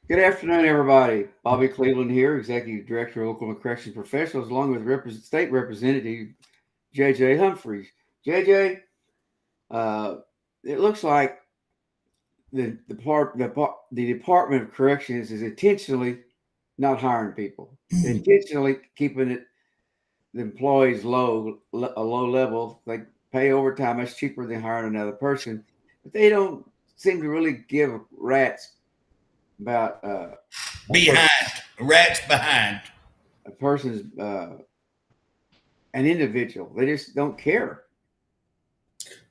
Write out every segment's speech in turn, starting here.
Good afternoon, everybody. Bobby Cleveland here, Executive Director of Oklahoma Corrections Professionals, along with State Representative J.J. Humphreys. J.J., uh, it looks like the Department of Corrections is intentionally not hiring people, intentionally keeping the employees a low level. They pay overtime; that's cheaper than hiring another person, but they don't seem to really give rats about a person Behind. Rats behind. a person's an individual. They just don't care.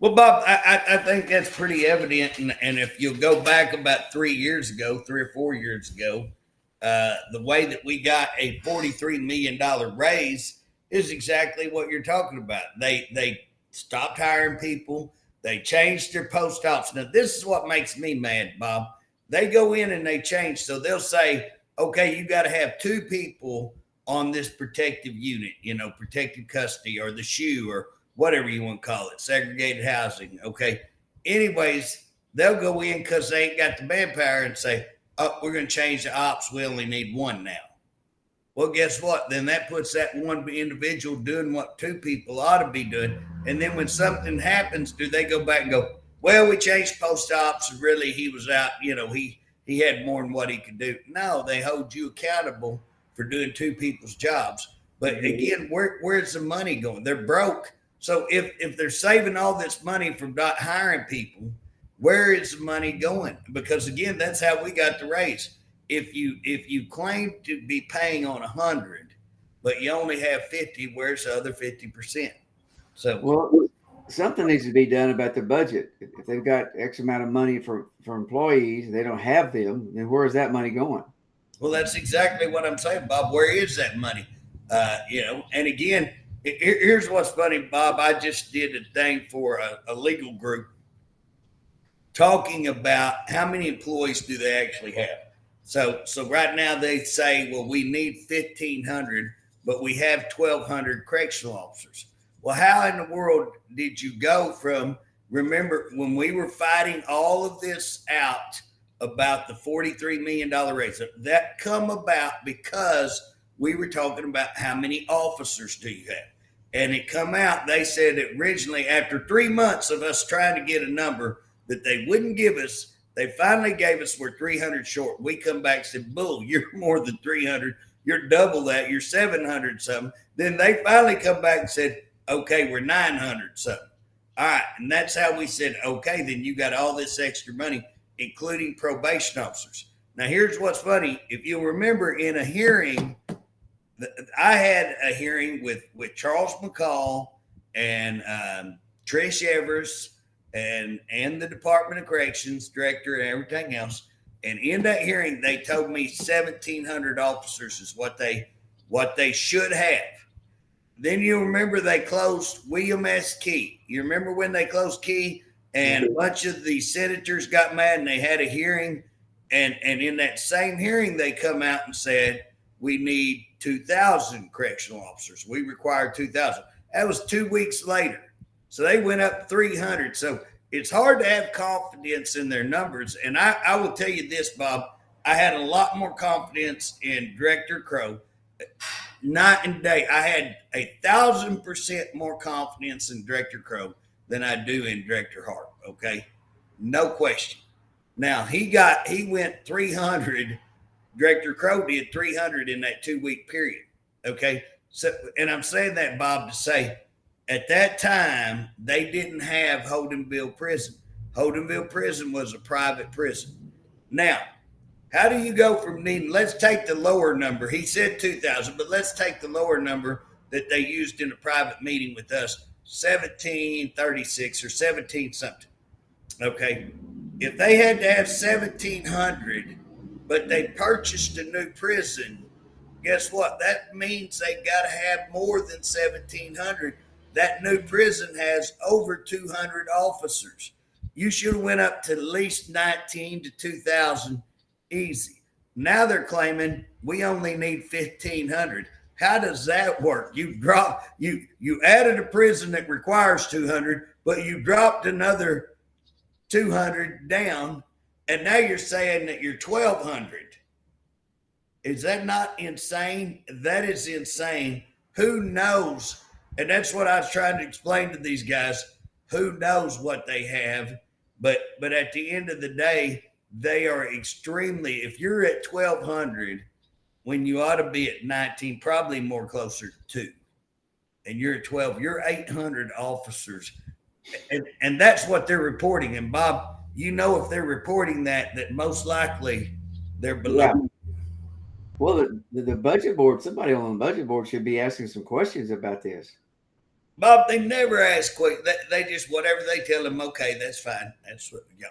Well, Bob, I think that's pretty evident. And if you'll go back about 3 years ago, 3 or 4 years ago, the way that we got a $43 million raise is exactly what you're talking about. They stopped hiring people. They changed their post ops. Now, this is what makes me mad, Bob. They go in and they change. So they'll say, okay, you got to have two people on this protective unit, protective custody or the shoe or whatever you want to call it, segregated housing. Okay. Anyways, they'll go in because they ain't got the manpower and say, oh, we're going to change the ops. We only need one now. Well, guess what? Then that puts that one individual doing what two people ought to be doing. And then when something happens, do they go back and go, well, we changed post ops and really he was out, he had more than what he could do. No, they hold you accountable for doing two people's jobs. But again, where's the money going? They're broke. So if they're saving all this money from not hiring people, where is the money going? Because again, that's how we got the raise. If you claim to be paying on 100, but you only have 50, where's the other 50%? So Well, something needs to be done about the budget. If they've got X amount of money for employees, and they don't have them, then where is that money going? well, that's exactly what I'm saying, Bob. Where is that money? And again, here's what's funny, Bob. I just did a thing for a legal group talking about how many employees do they actually have. So right now they say, well, we need 1,500, but we have 1,200 correctional officers. Well, how in the world did you go from? Remember when we were fighting all of this out about the $43 million raise? That come about because we were talking about how many officers do you have, and it come out. They said originally after 3 months of us trying to get a number that they wouldn't give us, they finally gave us we're 300 short. We come back and said, bull, you're more than 300. You're double that. You're 700 something. Then they finally come back and said, okay, we're 900 something. All right. And that's how we said, okay, then you got all this extra money, including probation officers. Now, here's what's funny. If you'll remember in a hearing, I had a hearing with Charles McCall and Trish Evers and the Department of Corrections director and everything else. And in that hearing, they told me 1,700 officers is what they should have. Then you remember they closed William S. Key. You remember when they closed Key and a bunch of the senators got mad and they had a hearing. And in that same hearing, they come out and said, we need 2,000 correctional officers. We require 2,000. That was 2 weeks later. So they went up 300. So it's hard to have confidence in their numbers. And I will tell you this, Bob, I had a lot more confidence in Director Crow. Night and day, I had 1,000% more confidence in Director Crow than I do in Director Harpe. Okay, no question. Now he went 300. Director Crow did 300 in that 2 week period. Okay, so and I'm saying that, Bob, to say at that time they didn't have Holdenville Prison. Holdenville Prison was a private prison. Now, how do you go from needing, let's take the lower number. He said 2,000, but let's take the lower number that they used in a private meeting with us, 1736 or 17 something. Okay. If they had to have 1,700, but they purchased a new prison, guess what? That means they got to have more than 1,700. That new prison has over 200 officers. You should have went up to at least 19 to 2,000 easy. Now they're claiming we only need 1,500. How does that work? You added a prison that requires 200, but you dropped another 200 down, and now you're saying that you're 1,200. Is that not insane? That is insane. Who knows? And that's what I was trying to explain to these guys. Who knows what they have? But at the end of the day, they are extremely. If you're at 1,200, when you ought to be at 19, probably more closer to 2, and you're at 12, you're 800 officers, and that's what they're reporting. And Bob, you know, if they're reporting that most likely they're below. Yeah. Well, the budget board, somebody on the budget board should be asking some questions about this. Bob, they never ask quick. They just whatever they tell them. Okay, that's fine. That's what. Yeah.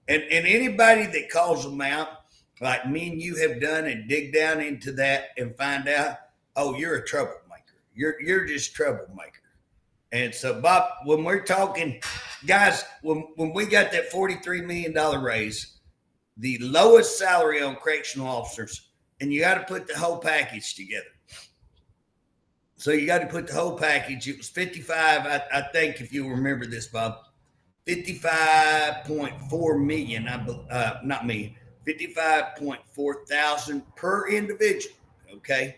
And anybody that calls them out, like me and you have done, and dig down into that and find out, oh, you're a troublemaker. You're just troublemaker. And so, Bob, when we're talking, guys, when we got that $43 million raise, the lowest salary on correctional officers, and you got to put the whole package together. So you got to put the whole package. It was 55, I think, if you remember this, Bob, 55.4 million. Not me, 55.4 thousand per individual. Okay,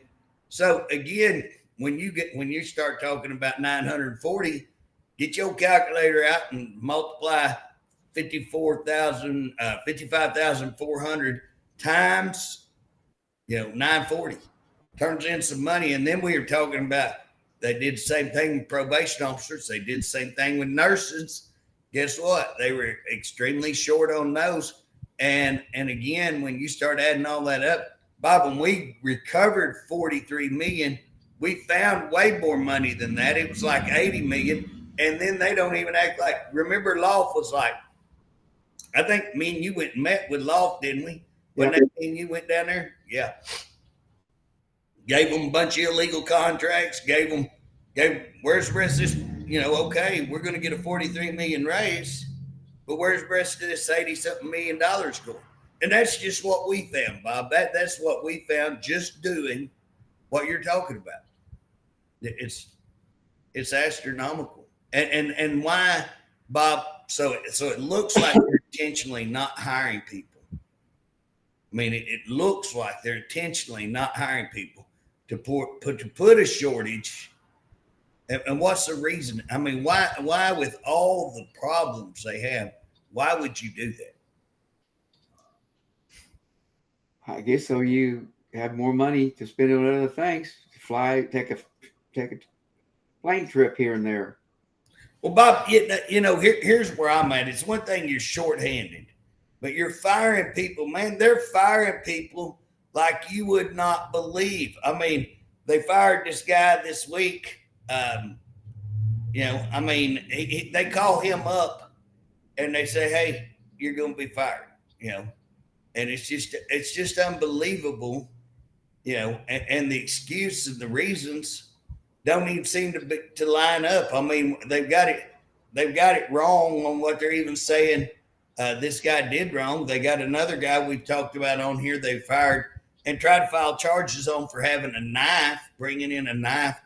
so again, when you start talking about 940, get your calculator out and multiply 55,400 times 940. Turns in some money. And then we were talking about they did the same thing with probation officers. They did the same thing with nurses. Guess what? They were extremely short on those. And again, when you start adding all that up, Bob, when we recovered 43 million, we found way more money than that. It was like 80 million. And then they don't even act like, remember Loft was like, I think me and you went and met with Loft, didn't we? When that me and you went down there? Yeah. Gave them a bunch of illegal contracts, where's the rest of this? Okay, we're going to get a 43 million raise, but where's the rest of this 80-something million dollars going? And that's just what we found, Bob. That's what we found just doing what you're talking about. It's astronomical. And why, Bob? So it looks like they're intentionally not hiring people. I mean, it looks like they're intentionally not hiring people to put a shortage. And what's the reason? I mean, why with all the problems they have, why would you do that? I guess so you have more money to spend on other things. Take a plane trip here and there. Well, Bob, here's where I'm at. It's one thing you're shorthanded, but you're firing people, man. They're firing people like you would not believe. I mean, they fired this guy this week. They call him up and they say, "Hey, you're going to be fired." And it's just unbelievable. And the excuse and the reasons don't even seem to line up. I mean, they've got it wrong on what they're even saying. This guy did wrong. They got another guy we've talked about on here. They fired and tried to file charges on for having a knife, bringing in a knife,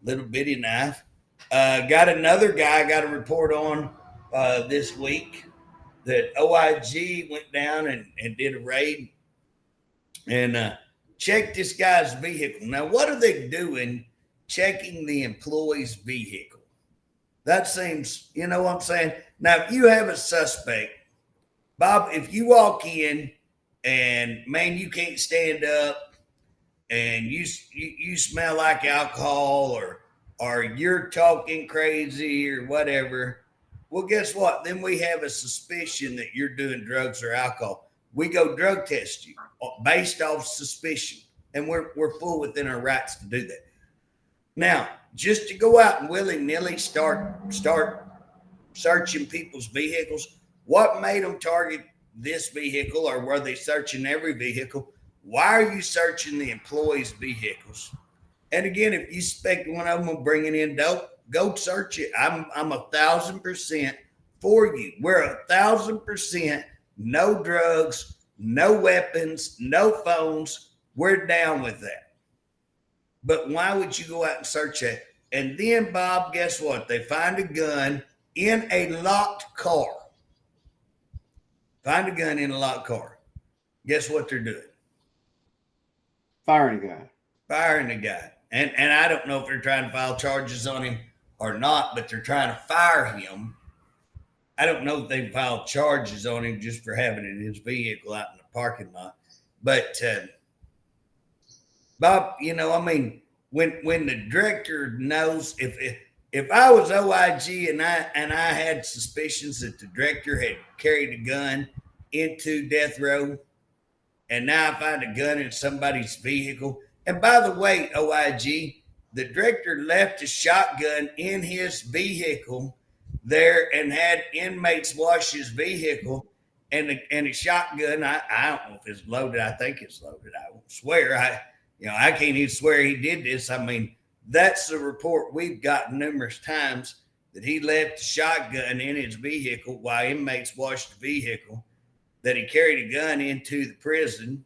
little bitty knife. Got another guy, got a report on this week that OIG went down and did a raid and checked this guy's vehicle. Now, what are they doing checking the employee's vehicle? That seems, you know what I'm saying? Now, if you have a suspect, Bob, if you walk in and, man, you can't stand up and you smell like alcohol or you're talking crazy or whatever, well, guess what? Then we have a suspicion that you're doing drugs or alcohol. We go drug test you based off suspicion, and we're full within our rights to do that. Now, just to go out and willy-nilly start searching people's vehicles, what made them target this vehicle, or were they searching every vehicle? Why are you searching the employees' vehicles? And again, if you suspect one of them bringing in dope, go search it. I'm 1,000% for you. We're 1,000% no drugs, no weapons, no phones. We're down with that. But why would you go out and search that? And then, Bob, guess what? They find a gun in a locked car. Find a gun in a locked car. Guess what they're doing? Firing a guy. Firing the guy. And I don't know if they're trying to file charges on him or not, but they're trying to fire him. I don't know if they filed charges on him just for having it in his vehicle out in the parking lot. But Bob, you know, I mean, when the director knows, if I was OIG and I had suspicions that the director had carried a gun into death row, and now I find a gun in somebody's vehicle. And by the way, OIG, the director left a shotgun in his vehicle there and had inmates wash his vehicle. And a shotgun, I don't know if it's loaded. I think it's loaded. I won't swear. I can't even swear he did this. I mean, that's the report we've gotten numerous times, that he left a shotgun in his vehicle while inmates washed the vehicle, that he carried a gun into the prison.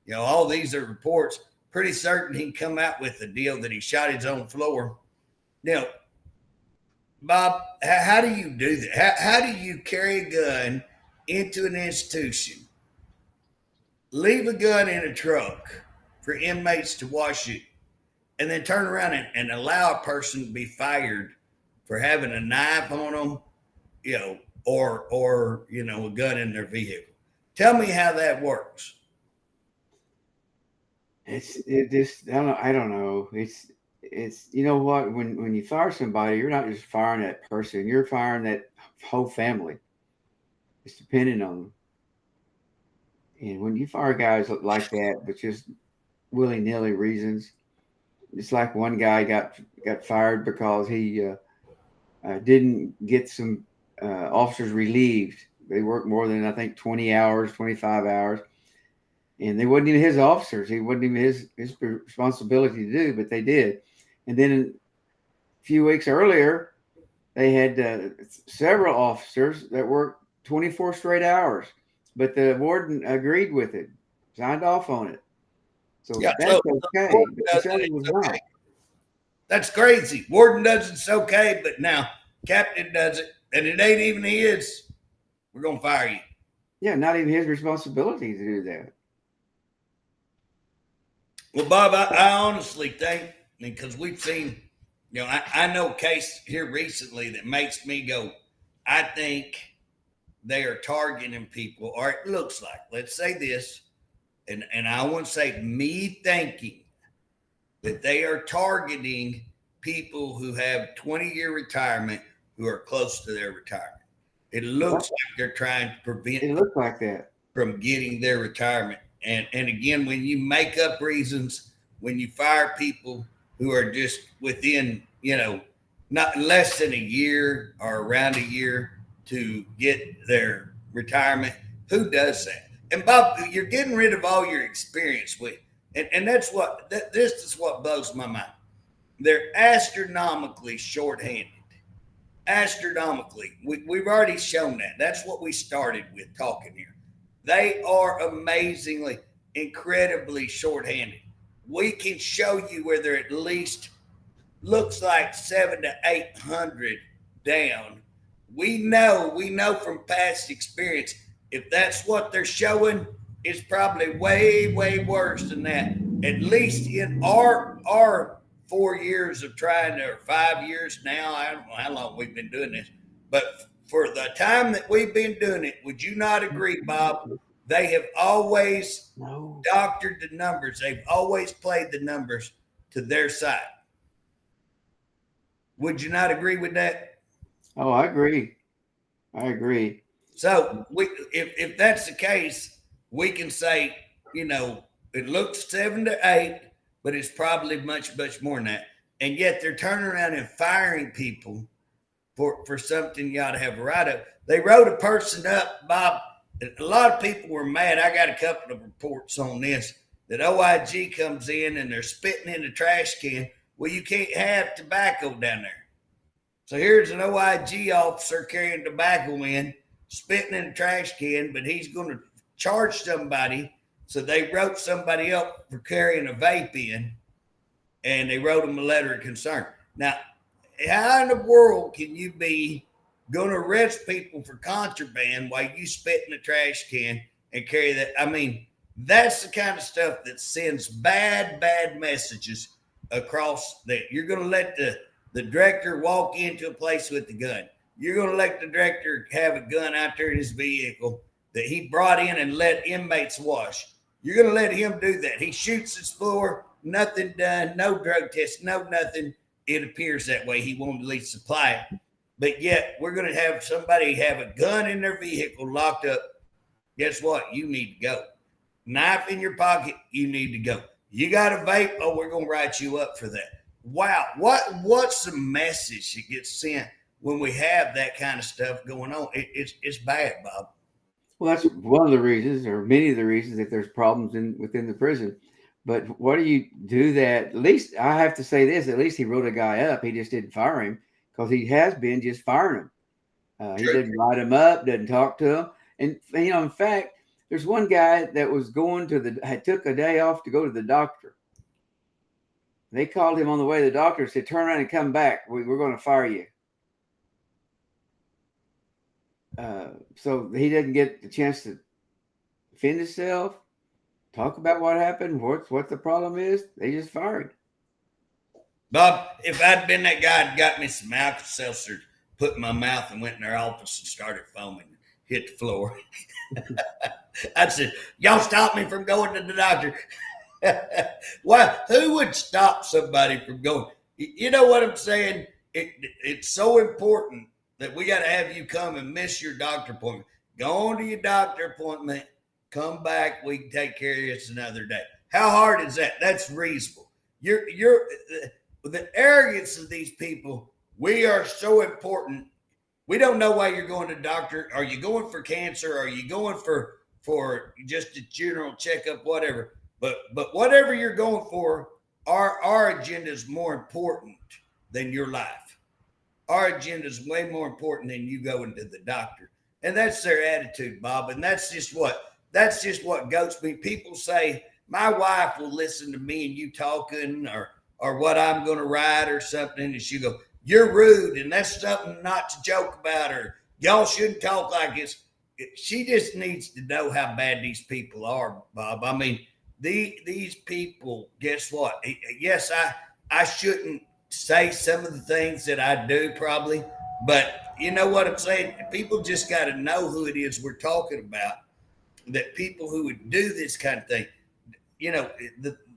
You know, all these are reports. Pretty certain he'd come out with the deal that he shot his own floor. Now, Bob, how do you do that? How do you carry a gun into an institution, leave a gun in a truck for inmates to wash it, and then turn around and allow a person to be fired for having a knife on them, you know, or you know, a gun in their vehicle? Tell me how that works. I don't know. It's you know what, when you fire somebody, you're not just firing that person, you're firing that whole family. It's dependent on them. And when you fire guys like that, but just willy-nilly reasons, it's like one guy got fired because he didn't get some officers relieved. They worked more than, I think, 20 hours, 25 hours. And they wasn't even his officers. He wasn't even his responsibility to do, but they did. And then a few weeks earlier, they had several officers that worked 24 straight hours, but the warden agreed with it, signed off on it. So Yeah, that's okay. But was okay. not. That's crazy. Warden does it's okay, but now captain does it, and it ain't even his. We're gonna fire you. Yeah, not even his responsibility to do that. Well, Bob, I honestly think, because we've seen, you know, I know a case here recently that makes me go, I think they are targeting people, or it looks like, let's say this, and I want to say me thinking that they are targeting people who have 20-year retirement who are close to their retirement. It looks like they're trying to prevent it looks like that from getting their retirement. And again, when you make up reasons, when you fire people who are just within, you know, not less than a year or around a year to get their retirement, who does that? And Bob, you're getting rid of all your experience with, and that's what, this is what blows my mind. They're astronomically shorthanded. Astronomically. We've already shown that. That's what we started with talking here. They are amazingly, incredibly shorthanded. We can show you where they're at least looks like 700 to 800 down. We know from past experience, if that's what they're showing, it's probably way, way worse than that. At least in our 4 years of trying to, or 5 years now, I don't know how long we've been doing this, but for the time that we've been doing it, would you not agree, Bob? They have always doctored the numbers. They've always played the numbers to their side. Would you not agree with that? Oh, I agree. So if that's the case, we can say, you know, it looks 7 to 8, but it's probably much, much more than that. And yet they're turning around and firing people for something you ought to have a write-up. They wrote a person up, Bob. A lot of people were mad. I got a couple of reports on this, that OIG comes in and they're spitting in the trash can. Well, you can't have tobacco down there. So here's an OIG officer carrying tobacco in, spitting in the trash can, but he's going to charge somebody. So they wrote somebody up for carrying a vape in, and they wrote them a letter of concern. Now, how in the world can you be going to arrest people for contraband while you spit in the trash can and carry that? I mean, That's the kind of stuff that sends bad messages across that. You're going to let the director walk into a place with the gun. You're going to let the director have a gun out there in his vehicle that he brought in and let inmates wash. You're going to let him do that. He shoots his floor, nothing done, no drug test, no nothing. It appears that way. He won't at least supply it. But yet we're going to have somebody have a gun in their vehicle locked up. Guess what? You need to go. Knife in your pocket, you need to go. You got a vape? Oh, we're going to write you up for that. Wow. What's the message that gets sent when we have that kind of stuff going on? It's bad, Bob. Well, that's one of the reasons, or many of the reasons, that there's problems within the prison. But what do you do that? At least I have to say this: at least he wrote a guy up. He just didn't fire him, because he has been just firing him. He didn't write him up, doesn't talk to him, and in fact, there's one guy that was took a day off to go to the doctor. They called him on the way to the doctor and said, "Turn around and come back. We're going to fire you." So he doesn't get the chance to defend himself, talk about what happened, what the problem is. They just fired. Bob, if I'd been that guy and got me some Alka-Seltzer, put in my mouth and went in their office and started foaming, hit the floor. I said, y'all stop me from going to the doctor. Why? Who would stop somebody from going? You know what I'm saying? It's so important that we got to have you come and miss your doctor appointment. Go on to your doctor appointment, come back, we can take care of you another day. How hard is that? That's reasonable. You're the arrogance of these people. We are so important. We don't know why you're going to the doctor. Are you going for cancer? Are you going for just a general checkup, whatever? But whatever you're going for, our agenda is more important than your life. Our agenda is way more important than you going to the doctor. And that's their attitude, Bob. And that's just what goats me. People say, my wife will listen to me and you talking or what I'm going to write or something. And she'll go, you're rude. And that's something not to joke about, or y'all shouldn't talk like this. She just needs to know how bad these people are, Bob. I mean, these people, guess what? Yes, I shouldn't say some of the things that I do probably, but you know what I'm saying? People just got to know who it is we're talking about, that people who would do this kind of thing,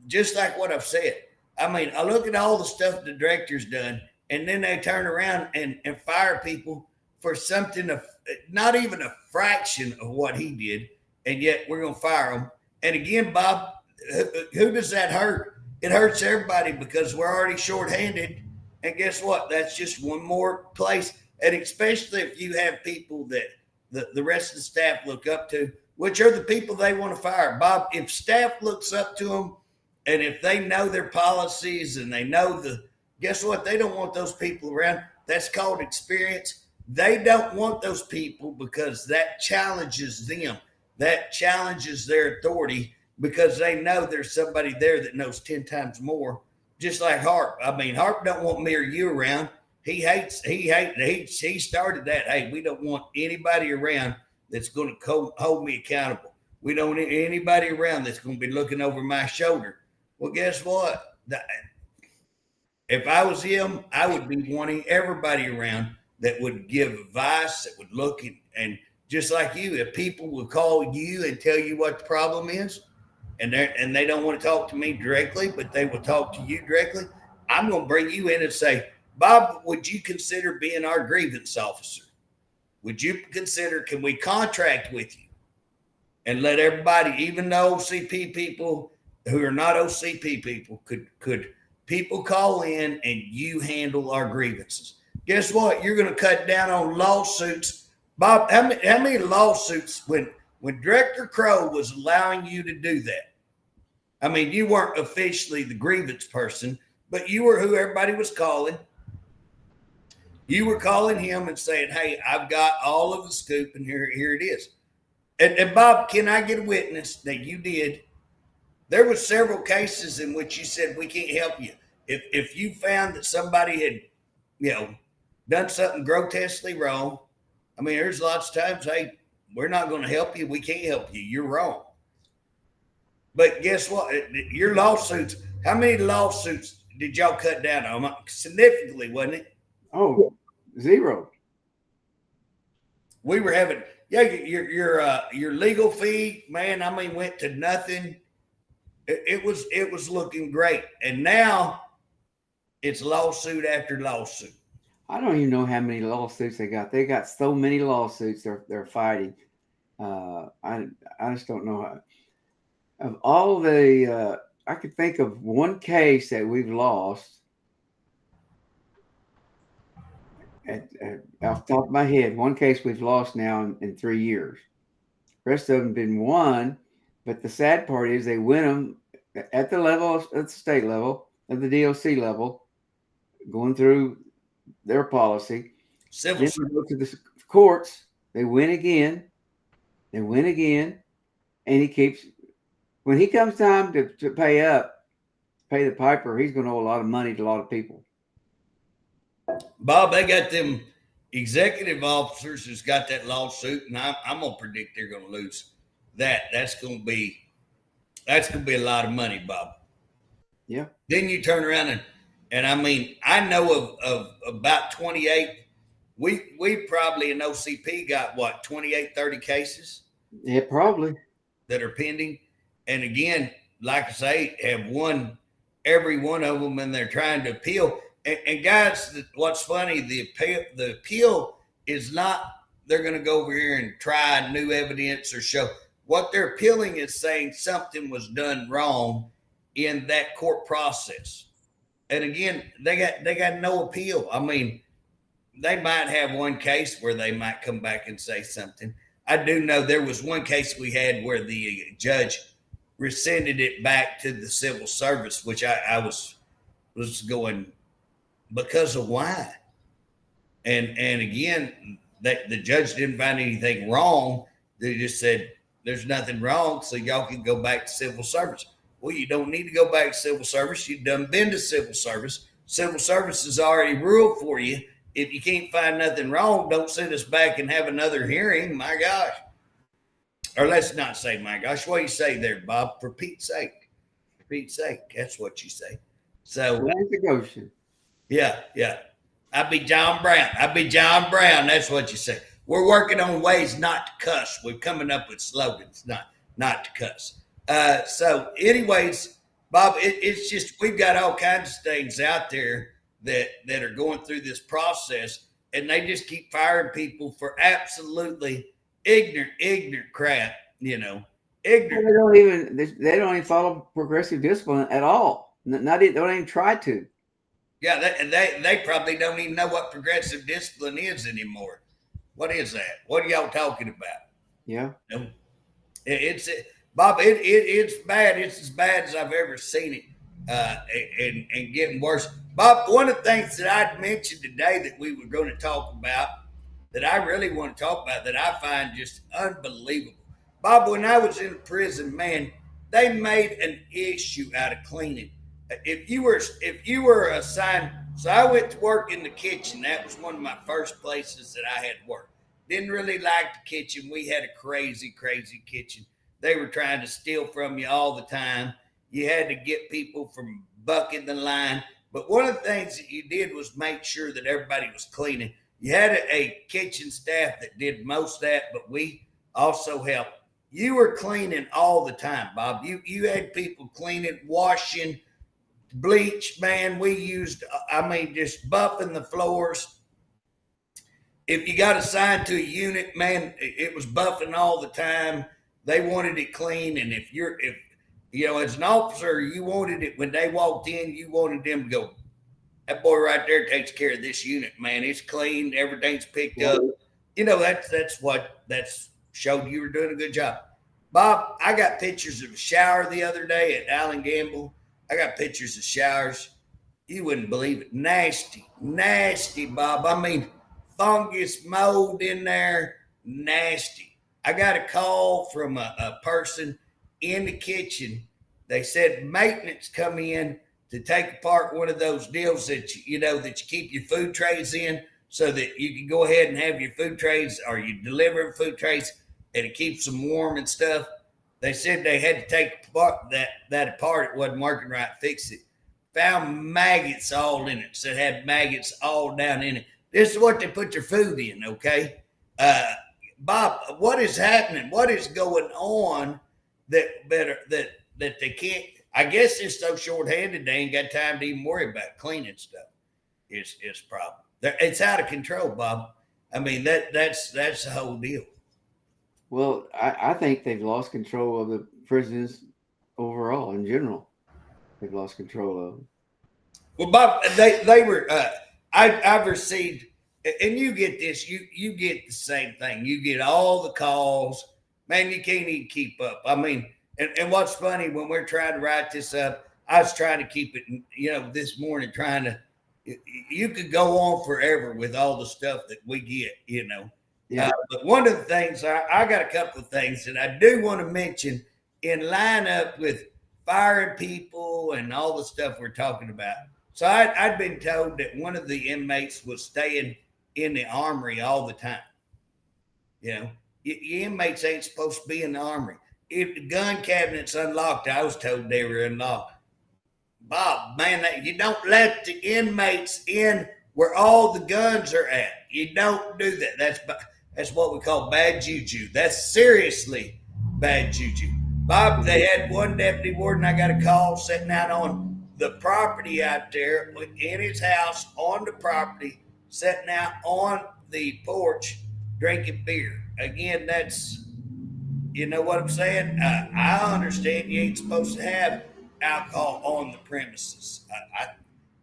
just like what I've said. I mean, I look at all the stuff the director's done, and then they turn around and fire people for something of not even a fraction of what he did, and yet we're going to fire them. And again, Bob, who does that hurt? It hurts everybody, because we're already shorthanded. And guess what? That's just one more place. And especially if you have people that the rest of the staff look up to, which are the people they want to fire. Bob, if staff looks up to them, and if they know their policies and they know guess what? They don't want those people around. That's called experience. They don't want those people because that challenges them. That challenges their authority, because they know there's somebody there that knows 10 times more. Just like Harpe. I mean, Harpe don't want me or you around. He started that. Hey, we don't want anybody around that's going to hold me accountable. We don't want anybody around that's going to be looking over my shoulder. Well, guess what? If I was him, I would be wanting everybody around that would give advice, that would look and just like you, if people would call you and tell you what the problem is, and they don't want to talk to me directly, but they will talk to you directly, I'm going to bring you in and say, Bob, would you consider being our grievance officer? Would you consider, can we contract with you and let everybody, even the OCP people who are not OCP people, could people call in and you handle our grievances? Guess what? You're going to cut down on lawsuits. Bob, how many lawsuits when Director Crow was allowing you to do that? I mean, you weren't officially the grievance person, but you were who everybody was calling. You were calling him and saying, hey, I've got all of the scoop, and here it is. And Bob, can I get a witness that you did? There were several cases in which you said, we can't help you. If you found that somebody had, done something grotesquely wrong, I mean, there's lots of times, hey, we're not going to help you. We can't help you. You're wrong. But guess what? Your lawsuits, how many lawsuits did y'all cut down on? Significantly, wasn't it? Oh, zero. We were having, yeah, your legal fee, man, I mean, went to nothing. It was looking great. And now it's lawsuit after lawsuit. I don't even know how many lawsuits they got. They got so many lawsuits they're fighting. I just don't know how. Of all the, I could think of one case that we've lost. Off the top of my head, one case we've lost now in 3 years. The rest of them been won, but the sad part is they win them at the level at the state level, at the DOC level, going through their policy. Civil Then they go to the courts, they win again, and he keeps. When he comes time to pay the piper, he's going to owe a lot of money to a lot of people. Bob, they got them executive officers who's got that lawsuit, and I'm gonna predict they're gonna lose that. That's gonna be a lot of money, Bob. Yeah. Then you turn around and I mean, I know of about 28. We probably in OCP got what, 28, 30 cases? Yeah, probably. That are pending. And again, like I say, have won every one of them, and they're trying to appeal. And guys, what's funny, the appeal is not they're going to go over here and try new evidence or show. What they're appealing is saying something was done wrong in that court process. And again, they got no appeal. I mean, they might have one case where they might come back and say something. I do know there was one case we had where the judge rescinded it back to the civil service, which I was going, because of why? And again, the judge didn't find anything wrong. They just said there's nothing wrong, so y'all can go back to civil service. Well, you don't need to go back to civil service. You've done been to civil service. Civil service has already ruled for you. If you can't find nothing wrong, don't send us back and have another hearing. My gosh. Or let's not say my gosh. What do you say there, Bob? For Pete's sake. For Pete's sake. That's what you say. So yeah. I be John Brown. That's what you say. We're working on ways not to cuss. We're coming up with slogans, not to cuss. So anyways, Bob, it's just, we've got all kinds of things out there that are going through this process, and they just keep firing people for absolutely ignorant crap, ignorant. They don't even follow progressive discipline at all. They don't even try to. Yeah, they probably don't even know what progressive discipline is anymore. What is that? What are y'all talking about? Yeah. It's Bob, it's bad. It's as bad as I've ever seen it, and getting worse. Bob, one of the things that I'd mentioned today that we were going to talk about, that I really want to talk about, that I find just unbelievable. Bob, when I was in prison, man, they made an issue out of cleaning. If you were assigned, so I went to work in the kitchen. That was one of my first places that I had worked. Didn't really like the kitchen. We had a crazy kitchen. They were trying to steal from you all the time. You had to get people from bucking the line. But one of the things that you did was make sure that everybody was cleaning. You had a kitchen staff that did most of that, but we also helped. You were cleaning all the time, Bob. You had people cleaning, washing, bleach, man. We used, just buffing the floors. If you got assigned to a unit, man, it was buffing all the time. They wanted it clean. And if as an officer, you wanted it when they walked in, you wanted them to go, that boy right there takes care of this unit, man. It's clean. Everything's picked up. That's showed you were doing a good job. Bob, I got pictures of a shower the other day at Allen Gamble. I got pictures of showers. You wouldn't believe it. Nasty, Bob. I mean, fungus, mold in there. Nasty. I got a call from a person in the kitchen. They said maintenance come in to take apart one of those deals that you keep your food trays in, so that you can go ahead and have your food trays, or you delivering food trays, and it keeps them warm and stuff. They said they had to take that apart. It wasn't working right. Fix it. Found maggots all in it. So it had maggots all down in it. This is what they put your food in, okay? Bob, what is happening? What is going on that they can't? I guess they're so short-handed they ain't got time to even worry about cleaning stuff. Is a problem. It's out of control, Bob. I mean that's the whole deal. Well, I think they've lost control of the prisons overall in general. They've lost control of them. Well, Bob, they were. I've received, and you get this. You get the same thing. You get all the calls. Man, you can't even keep up. I mean, and what's funny when we're trying to write this up, I was trying to keep it. You know, this morning trying to. You could go on forever with all the stuff that we get. You know. Yeah. But one of the things I got a couple of things that I do want to mention in line up with firing people and all the stuff we're talking about. So I'd been told that one of the inmates was staying in the armory all the time. You know, your inmates ain't supposed to be in the armory. If the gun cabinet's unlocked, I was told they were unlocked. Bob, man, you don't let the inmates in where all the guns are at. You don't do that. That's what we call bad juju. That's seriously bad juju. Bob, they had one deputy warden I got a call sitting out on the property out there in his house on the property, sitting out on the porch drinking beer. Again, that's, you know what I'm saying? I understand you ain't supposed to have alcohol on the premises.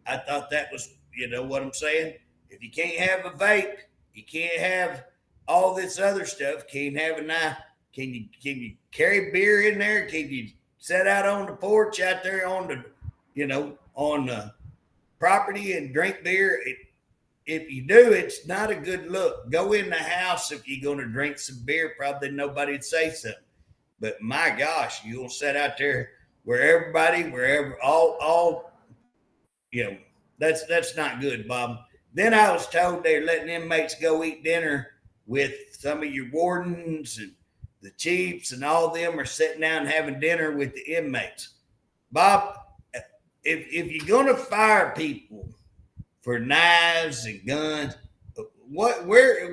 I thought that was, you know what I'm saying? If you can't have a vape, you can't have all this other stuff. Can't have a knife. Can you carry beer in there? Can you sit out on the porch out there on the, you know, on the property and drink beer? If you do, it's not a good look. Go in the house if you're going to drink some beer. Probably nobody'd say something. But my gosh, you're going to sit out there wherever, all, you know, that's not good, Bob. Then I was told they're letting inmates go eat dinner with some of your wardens, and the chiefs and all them are sitting down and having dinner with the inmates. Bob, if you're going to fire people for knives and guns, why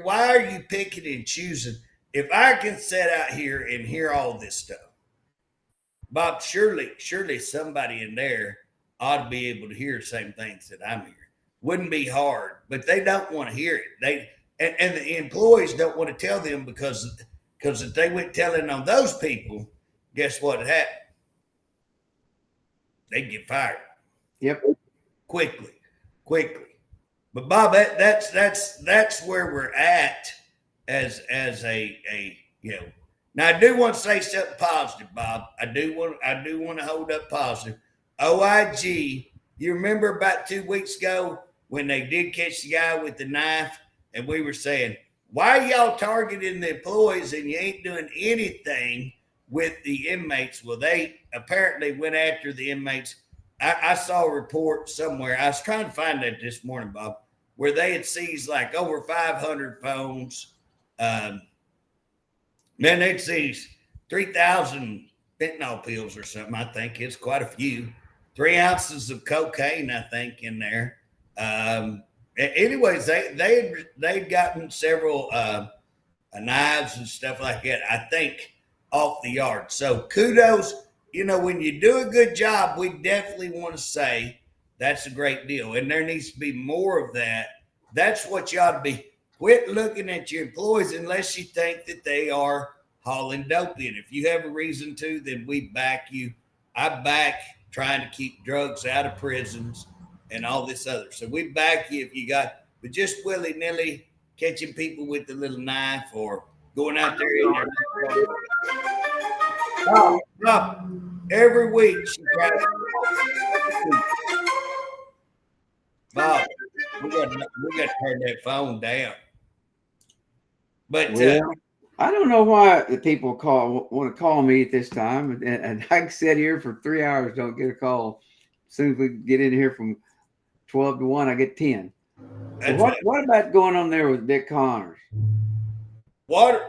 are you picking and choosing? If I can sit out here and hear all this stuff, Bob, surely somebody in there ought to be able to hear the same things that I'm hearing. Wouldn't be hard, but they don't want to hear it. And the employees don't want to tell them because if they went telling on those people, guess what happened? They get fired. Yep. Quickly. But Bob, that's where we're at as a you know. Now I do want to say something positive, Bob. I do want to hold up positive. OIG, you remember about 2 weeks ago when they did catch the guy with the knife, and we were saying, why are y'all targeting the employees and you ain't doing anything with the inmates? Well, they apparently went after the inmates. I saw a report somewhere. I was trying to find that this morning, Bob, where they had seized like over 500 phones. Then they'd seized 3,000 fentanyl pills or something. I think it's quite a few. 3 ounces of cocaine, I think, in there. Anyways, they'd gotten several knives and stuff like that, I think, off the yard. So kudos. You know, when you do a good job, we definitely want to say that's a great deal. And there needs to be more of that. That's what you ought to be. Quit looking at your employees unless you think that they are hauling dope in. If you have a reason to, then we back you. I back trying to keep drugs out of prisons and all this other. So we back you if you got, but just willy-nilly catching people with the little knife or going out there in there. Every week she tries to. Bob, we got to turn that phone down. But I don't know why the people want to call me at this time, and I can sit here for 3 hours, don't get a call. As soon as we get in here from 12 to 1, I get 10. So what about going on there with Dick Connors? Bob,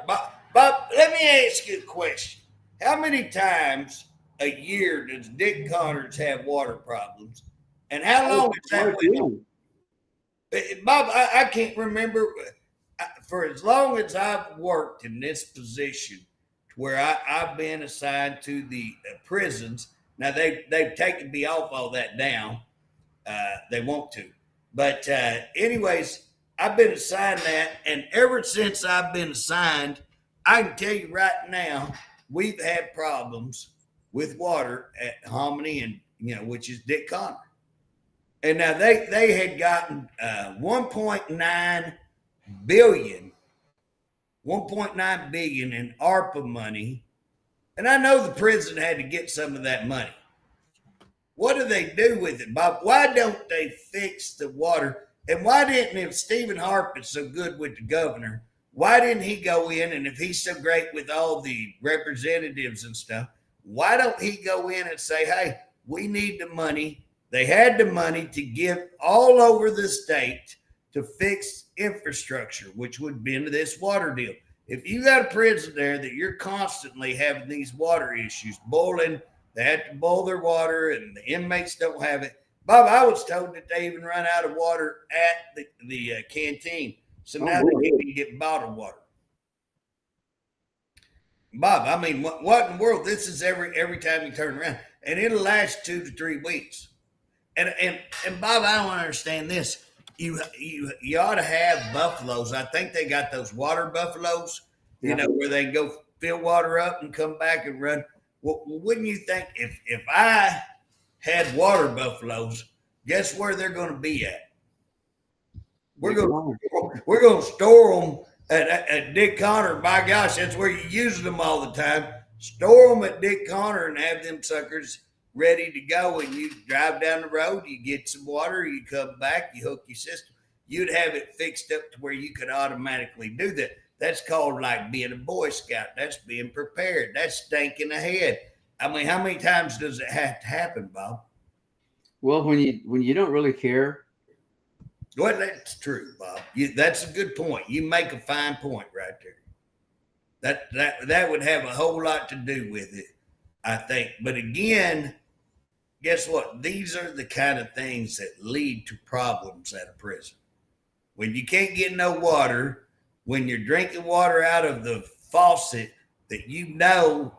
let me ask you a question. How many times a year does Dick Connors have water problems? And how long is that with him? Bob, I can't remember. For as long as I've worked in this position, where I've been assigned to the prisons. Now they've taken me off all that down. They want to, but anyways, I've been assigned that, and ever since I've been assigned, I can tell you right now, we've had problems with water at Harmony, and which is Dick Connor. And now they had gotten 1.9 billion in ARPA money. And I know the prison had to get some of that money. What do they do with it, Bob? Why don't they fix the water? And why didn't, if Stephen Harpe is so good with the governor, why didn't he go in, and if he's so great with all the representatives and stuff, why don't he go in and say, hey, we need the money. They had the money to give all over the state to fix infrastructure, which would be into this water deal. If you got a prison there that you're constantly having these water issues, boiling, they have to boil their water and the inmates don't have it. Bob, I was told that they even run out of water at the canteen. So now they can get bottled water. Bob, I mean, what in the world? This is every time you turn around. And it'll last 2 to 3 weeks. And Bob, I don't understand this. You ought to have buffaloes. I think they got those water buffaloes, where they can go fill water up and come back and run. Well, wouldn't you think if I had water buffaloes, guess where they're going to be at? We're going to store them at Dick Connor. By gosh, that's where you use them all the time. Store them at Dick Connor and have them suckers ready to go, and you drive down the road, you get some water, you come back, you hook your system. You'd have it fixed up to where you could automatically do that. That's called like being a Boy Scout. That's being prepared. That's thinking ahead. I mean, how many times does it have to happen, Bob? Well, when you don't really care. Well, that's true, Bob. That's a good point. You make a fine point right there. That would have a whole lot to do with it, I think. But again, guess what? These are the kind of things that lead to problems at a prison. When you can't get no water, when you're drinking water out of the faucet that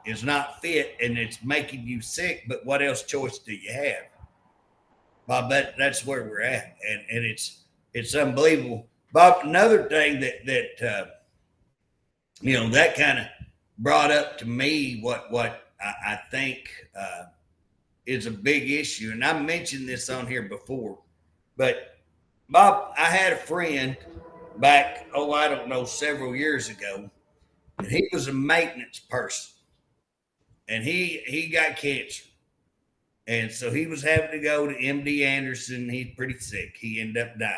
is not fit and it's making you sick, but what else choice do you have? Bob, that's where we're at. And it's unbelievable. Bob, another thing that that kind of brought up to me what I think is a big issue, and I mentioned this on here before, but Bob, I had a friend back, I don't know, several years ago, and he was a maintenance person, and he got cancer, and so he was having to go to MD Anderson. He's pretty sick. He ended up dying.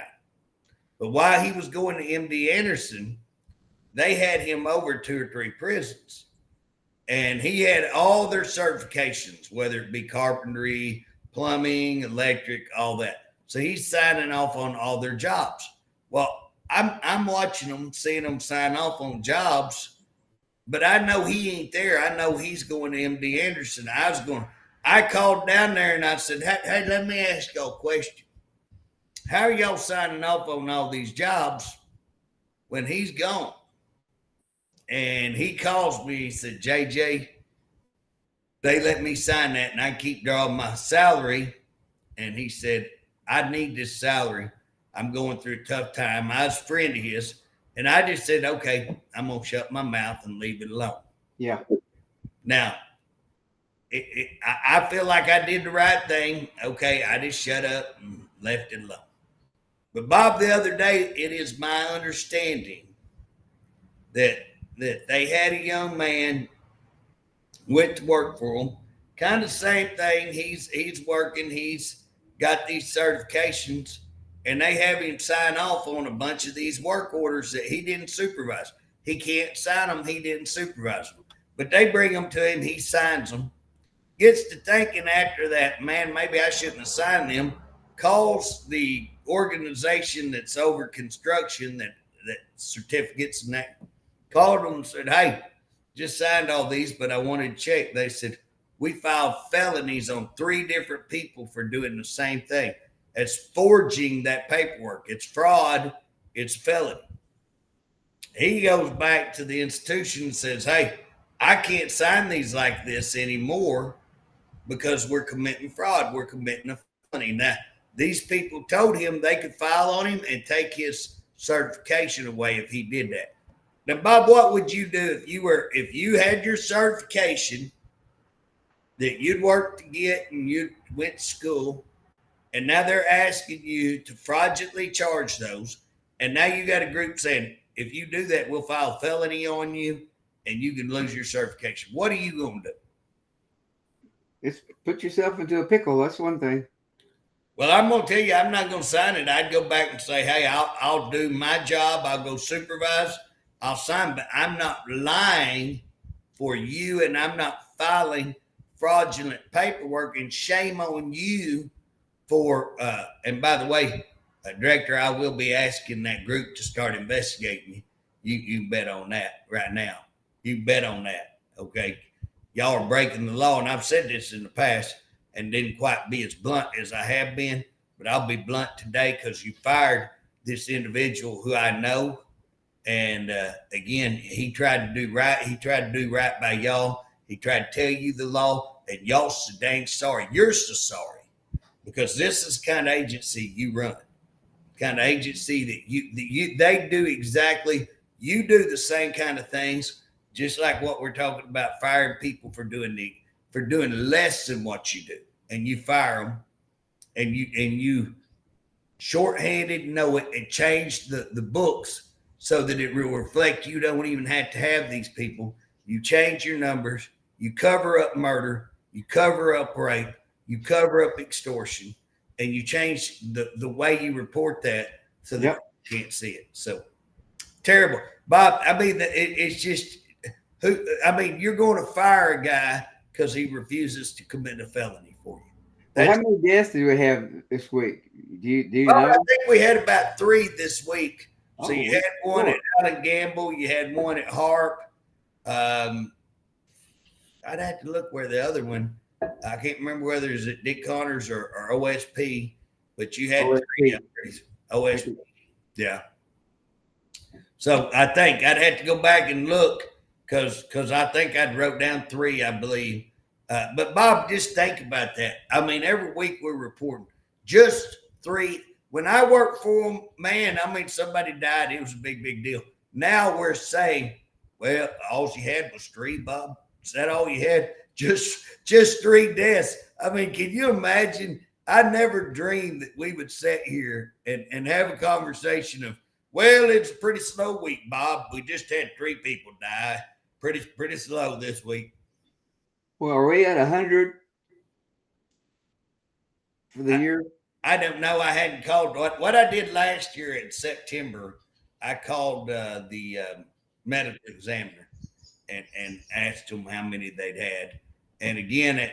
But while he was going to MD Anderson, they had him over 2 or 3 prisons. And he had all their certifications, whether it be carpentry, plumbing, electric, all that. So he's signing off on all their jobs. Well, I'm watching them, seeing them sign off on jobs, but I know he ain't there. I know he's going to MD Anderson. I called down there and I said, hey, let me ask y'all a question. How are y'all signing off on all these jobs when he's gone? And he calls me. He said, JJ, they let me sign that and I keep drawing my salary. And he said, I need this salary. I'm going through a tough time. I was a friend of his. And I just said, okay, I'm going to shut my mouth and leave it alone. Yeah. Now, I feel like I did the right thing. Okay, I just shut up and left it alone. But Bob, the other day, it is my understanding that they had a young man went to work for them. Kind of same thing. He's working. He's got these certifications, and they have him sign off on a bunch of these work orders that he didn't supervise. He can't sign them. He didn't supervise them. But they bring them to him. He signs them. Gets to thinking after that, man, maybe I shouldn't have signed them. Calls the organization that's over construction, that certificates and that. Called them and said, hey, just signed all these, but I wanted to check. They said, we filed felonies on 3 different people for doing the same thing. It's forging that paperwork. It's fraud. It's felony. He goes back to the institution and says, hey, I can't sign these like this anymore because we're committing fraud. We're committing a felony. Now, these people told him they could file on him and take his certification away if he did that. Now, Bob, what would you do if you had your certification that you'd worked to get and you went to school, and now they're asking you to fraudulently charge those, and now you got a group saying, if you do that, we'll file a felony on you and you can lose your certification. What are you going to do? It's put yourself into a pickle. That's one thing. Well, I'm going to tell you, I'm not going to sign it. I'd go back and say, hey, I'll do my job. I'll go supervise. I'll sign, but I'm not lying for you, and I'm not filing fraudulent paperwork, and shame on you for, and by the way, Director, I will be asking that group to start investigating you. You bet on that right now. You bet on that, okay? Y'all are breaking the law, and I've said this in the past and didn't quite be as blunt as I have been, but I'll be blunt today because you fired this individual who I know, and again, he tried to do right. He tried to do right by y'all. He tried to tell you the law, and y'all so dang sorry. You're so sorry because this is the kind of agency you run. Kind of agency that they do exactly, you do the same kind of things, just like what we're talking about, firing people for doing less than what you do, and you fire them, and you shorthanded know it and change the books so that it will reflect you don't even have to have these people. You change your numbers, you cover up murder, you cover up rape, you cover up extortion, and you change the way you report that so that you can't see it. So terrible. Bob, I mean, it's just, you're going to fire a guy because he refuses to commit a felony for you. Well, how many deaths do we have this week? Do you know? I think we had about 3 this week. So you had one at Allen Gamble, you had one at Harpe. I'd have to look where the other one, I can't remember whether it's at Dick Connors or OSP, but you had 3 OSP. Yeah. So I think I'd have to go back and look because I think I'd wrote down 3, I believe. But Bob, just think about that. I mean, every week we're reporting just 3. When I worked for them, man, I mean, somebody died. It was a big, big deal. Now we're saying, well, all you had was 3, Bob. Is that all you had? Just 3 deaths. I mean, can you imagine? I never dreamed that we would sit here and have a conversation of, well, it's a pretty slow week, Bob. We just had 3 people die. Pretty slow this week. Well, are we at 100 for the year? I don't know. I hadn't called. What I did last year in September, I called the medical examiner and asked them how many they'd had. And again,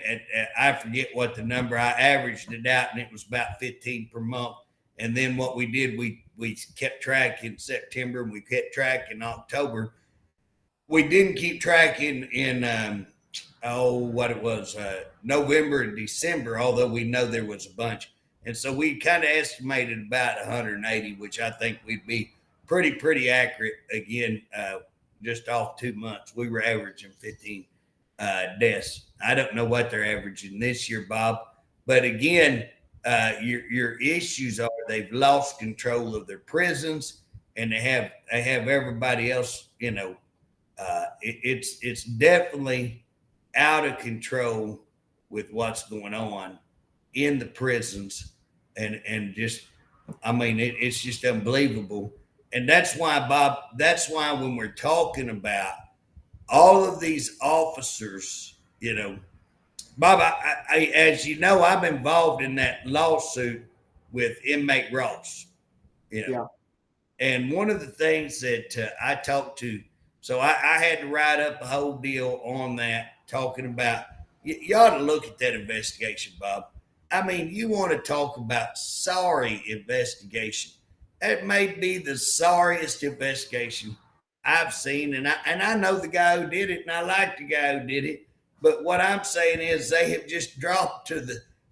I forget what the number, I averaged it out, and it was about 15 per month. And then what we did, we kept track in September, and we kept track in October. We didn't keep track in November and December, although we know there was a bunch. And so we kind of estimated about 180, which I think we'd be pretty accurate. Again, just off 2 months, we were averaging 15 deaths. I don't know what they're averaging this year, Bob. But again, your issues are they've lost control of their prisons, and they have everybody else. You know, it's definitely out of control with what's going on in the prisons, and just, I mean, it's just unbelievable. And that's why, Bob, when we're talking about all of these officers, you know, Bob, I as you know, I'm involved in that lawsuit with inmate Ross, you know, and one of the things that I talked to, so I had to write up a whole deal on that, talking about, you ought to look at that investigation, Bob. I mean, you want to talk about sorry investigation. That may be the sorriest investigation I've seen, and I know the guy who did it, and I like the guy who did it. But what I'm saying is they have just dropped to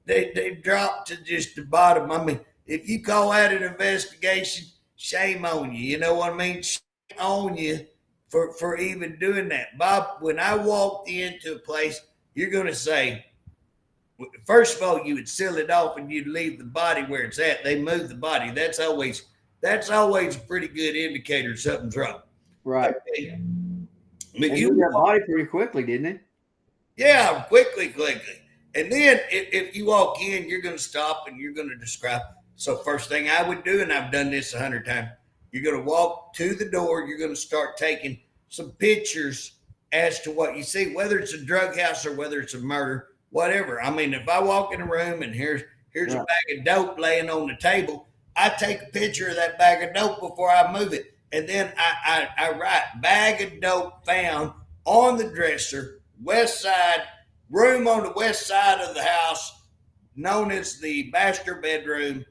they dropped to just the bottom. I mean, if you call that an investigation, shame on you. You know what I mean? Shame on you for even doing that, Bob. When I walked into a place, you're going to say, first of all, you would seal it off and you'd leave the body where it's at. They move the body. That's always a pretty good indicator something's wrong. Right. Okay. But you got body pretty quickly, didn't it? Yeah, quickly. And then if you walk in, you're going to stop and you're going to describe. So first thing I would do, and I've done this 100 times, you're going to walk to the door. You're going to start taking some pictures as to what you see, whether it's a drug house or whether it's a murder, whatever. I mean, if I walk in a room and here's a bag of dope laying on the table, I take a picture of that bag of dope before I move it. And then I write bag of dope found on the dresser, west side, room on the west side of the house, known as the master bedroom,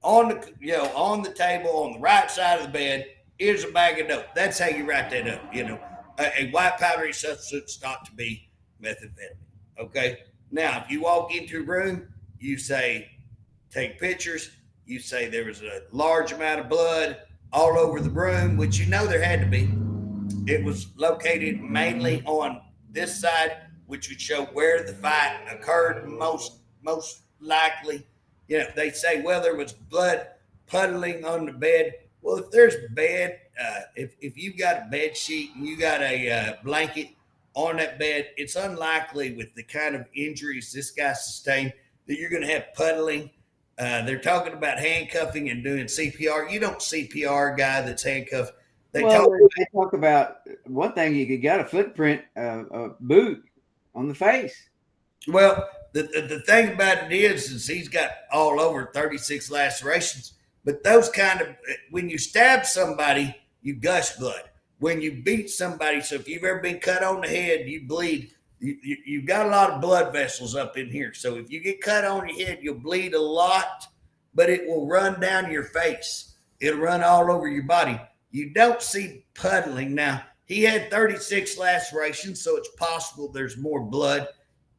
on the table on the right side of the bed is a bag of dope. That's how you write that up. A white powdery substance thought to be methamphetamine. Okay. Now, if you walk into a room, you say, take pictures. You say there was a large amount of blood all over the room, which there had to be. It was located mainly on this side, which would show where the fight occurred most likely. They say, well, there was blood puddling on the bed. Well, if there's bed, if you've got a bed sheet and you got a blanket on that bed, it's unlikely with the kind of injuries this guy sustained that you're going to have puddling. They're talking about handcuffing and doing CPR. You don't CPR a guy that's handcuffed. They talk about one thing. You got a footprint, a boot on the face. Well, the thing about it is he's got all over 36 lacerations. But those when you stab somebody, you gush blood. When you beat somebody, so if you've ever been cut on the head, you bleed. You've got a lot of blood vessels up in here. So if you get cut on your head, you'll bleed a lot, but it will run down your face. It'll run all over your body. You don't see puddling. Now, he had 36 lacerations, so it's possible there's more blood.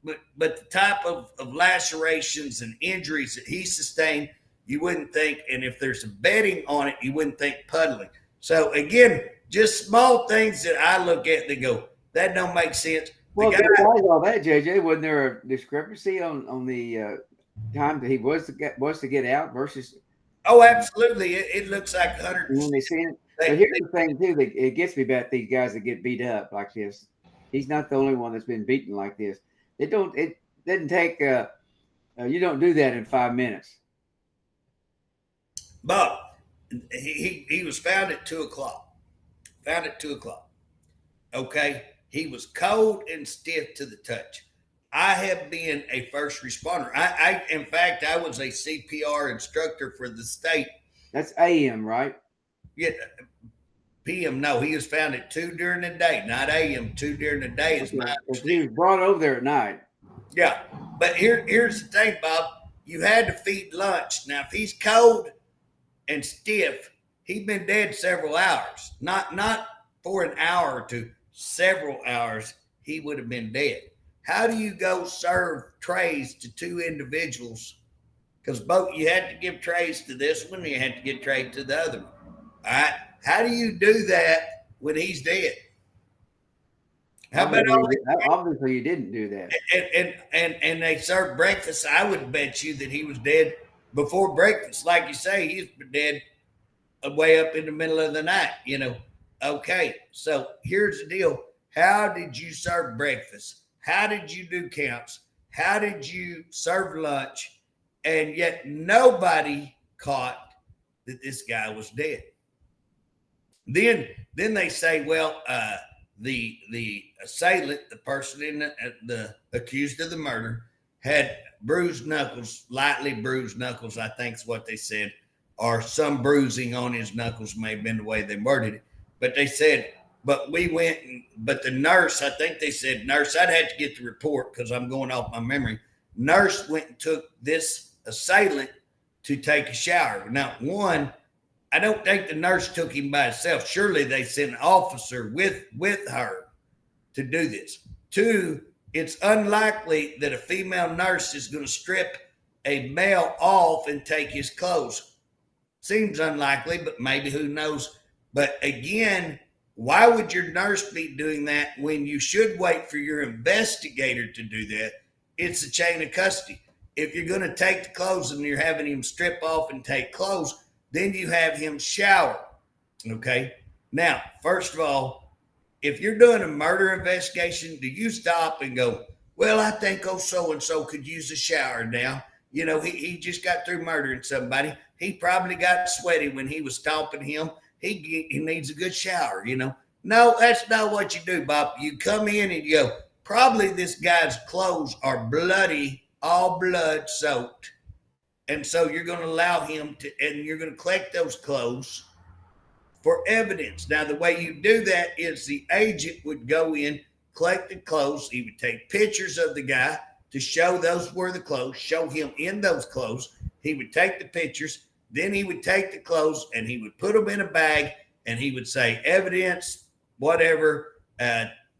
But the type of lacerations and injuries that he sustained, you wouldn't think, and if there's some bedding on it, you wouldn't think puddling. So, again, just small things that I look at that go, that don't make sense. Well, besides all that, JJ, wasn't there a discrepancy on the time that he was to get out versus? Oh, absolutely. It looks like 100%. When they see it. But here's the thing, too. It gets me about these guys that get beat up like this. He's not the only one that's been beaten like this. It doesn't take. You don't do that in 5 minutes. Bob, he was found at 2:00. Found at 2:00. Okay. He was cold and stiff to the touch. I have been a first responder. In fact, I was a CPR instructor for the state. That's AM, right? Yeah. PM, no. He was found at 2 during the day, not AM. 2 during the day is my understanding. He was brought over there at night. Yeah. But here's the thing, Bob. You had to feed lunch. Now, if he's cold and stiff, he'd been dead several hours. Not for an hour or two. Several hours, he would have been dead. How do you go serve trays to 2 individuals? Because both you had to give trays to this one, you had to give trays to the other one. All right. How do you do that when he's dead? How about obviously you didn't do that. And they served breakfast. I would bet you that he was dead before breakfast. Like you say, he's dead way up in the middle of the night, Okay, so here's the deal. How did you serve breakfast? How did you do counts? How did you serve lunch? And yet nobody caught that this guy was dead. Then they say, well, the assailant, the person in the accused of the murder, had bruised knuckles, lightly bruised knuckles, I think is what they said, or some bruising on his knuckles may have been the way they worded it. But they said, but the nurse, I think they said, nurse, I'd have to get the report because I'm going off my memory. Nurse went and took this assailant to take a shower. Now, one, I don't think the nurse took him by herself. Surely they sent an officer with her to do this. Two, it's unlikely that a female nurse is going to strip a male off and take his clothes. Seems unlikely, but maybe, who knows. But again, why would your nurse be doing that when you should wait for your investigator to do that? It's a chain of custody. If you're going to take the clothes and you're having him strip off and take clothes, then you have him shower. Okay. Now, first of all, if you're doing a murder investigation, do you stop and go, well, I think so-and-so could use a shower now. You know, he just got through murdering somebody. He probably got sweaty when he was stomping him. He needs a good shower, you know. No, that's not what you do, Bob. You come in and you go, probably this guy's clothes are bloody, all blood soaked. And so you're going to allow him to, and you're going to collect those clothes for evidence. Now, the way you do that is the agent would go in, collect the clothes. He would take pictures of the guy to show those were the clothes, show him in those clothes. He would take the pictures. Then he would take the clothes and he would put them in a bag and he would say evidence, whatever,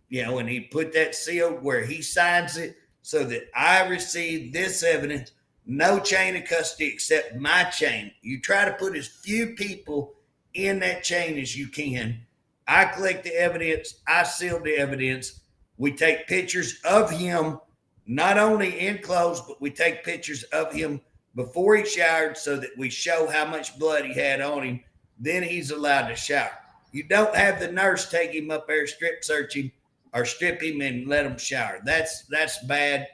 you know, and he put that seal where he signs it so that I receive this evidence. No chain of custody except my chain. You try to put as few people in that chain as you can. I collect the evidence. I seal the evidence. We take pictures of him, not only in clothes, but we take pictures of him before he showered so that we show how much blood he had on him. Then he's allowed to shower. You don't have the nurse take him up there, strip search him, or strip him and let him shower. That's bad.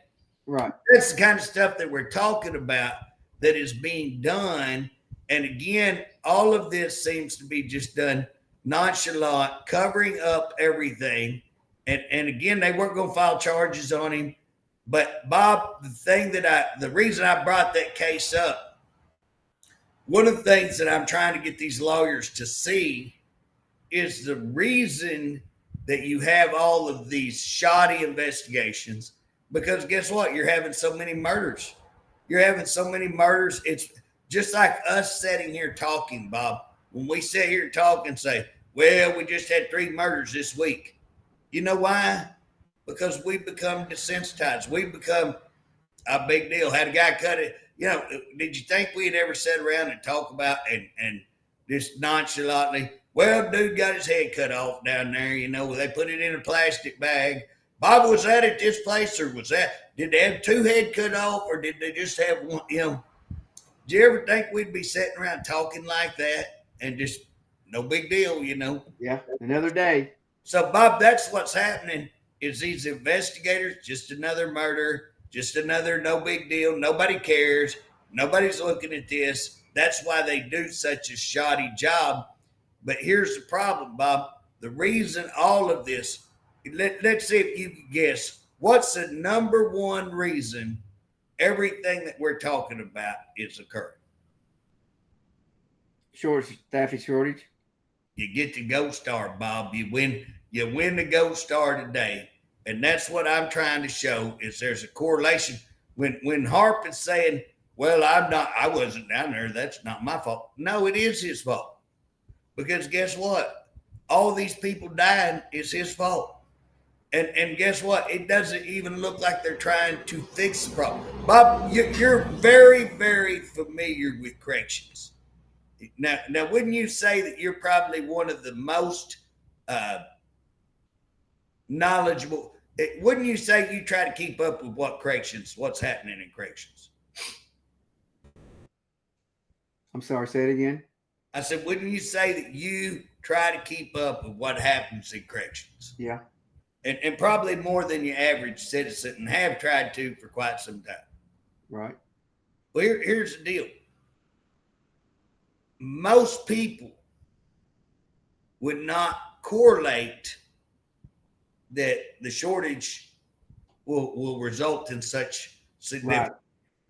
Right. That's the kind of stuff that we're talking about that is being done. And again, all of this seems to be just done nonchalant, covering up everything. And again, they weren't going to file charges on him. But Bob, the reason I brought that case up, one of the things that I'm trying to get these lawyers to see is the reason that you have all of these shoddy investigations. Because guess what? You're having so many murders. It's just like us sitting here talking, Bob. When we sit here and talk and say, well, we just had 3 murders this week. You know why? Because we become desensitized. We become a big deal. Had a guy cut it. You know, did you think we'd ever sit around and talk about and just nonchalantly, well, dude got his head cut off down there. You know, they put it in a plastic bag. Bob, was that at this place, or did they have 2 head cut off, or did they just have one? You know, do you ever think we'd be sitting around talking like that and just no big deal, you know? Yeah, another day. So, Bob, that's what's happening is these investigators, just another murder, just another no big deal. Nobody cares. Nobody's looking at this. That's why they do such a shoddy job. But here's the problem, Bob. The reason all of this, let's see if you can guess, what's the number one reason everything that we're talking about is occurring? Staffing shortage. You get the gold star, Bob. You win the gold star today. And that's what I'm trying to show is there's a correlation. When Harpe is saying, well, I wasn't down there, that's not my fault. No, it is his fault. Because guess what? All these people dying is his fault. And guess what? It doesn't even look like they're trying to fix the problem. Bob, you're very, very familiar with corrections. Now, wouldn't you say that you're probably one of the most knowledgeable? Wouldn't you say you try to keep up with what's happening in corrections? I'm sorry, say it again. I said, wouldn't you say that you try to keep up with what happens in corrections? Yeah. And probably more than your average citizen, and have tried to for quite some time. Right. Well, here's the deal. Most people would not correlate that the shortage will result in such significant. Right.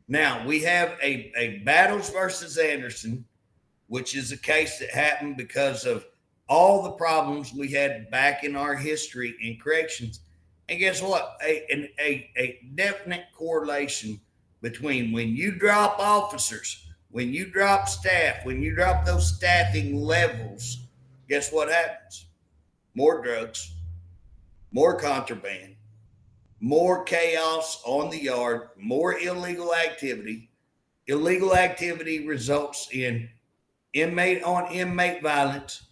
Now, we have a Battles versus Anderson, which is a case that happened because of all the problems we had back in our history in corrections. And guess what? A definite correlation between when you drop officers, when you drop staff, when you drop those staffing levels, guess what happens? More drugs, more contraband, more chaos on the yard, more illegal activity. Illegal activity results in inmate on inmate violence.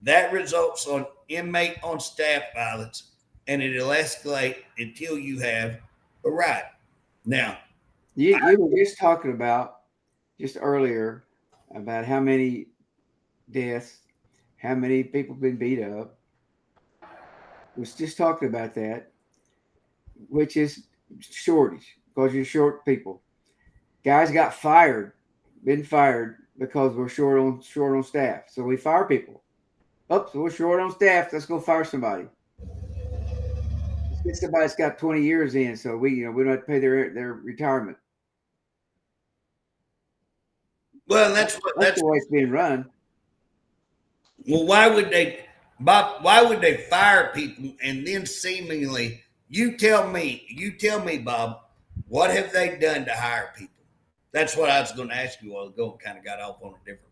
That results on inmate on staff violence, and it'll escalate until you have a riot. Now, You were just talking about just earlier about how many deaths, how many people been beat up. Was just talking about that, which is shortage because you're short people. Guys got fired, been fired because we're short on staff. So we fire people. Oh, so we're short on staff. Let's go fire somebody. Let's get somebody that's got 20 years in, so we don't have to pay their retirement. well, That's the way it's being run. well. Why would they, Bob? Why would they fire people and then seemingly you tell me, Bob, what have they done to hire people? That's what I was going to ask you a while ago. And kind of got off on a different.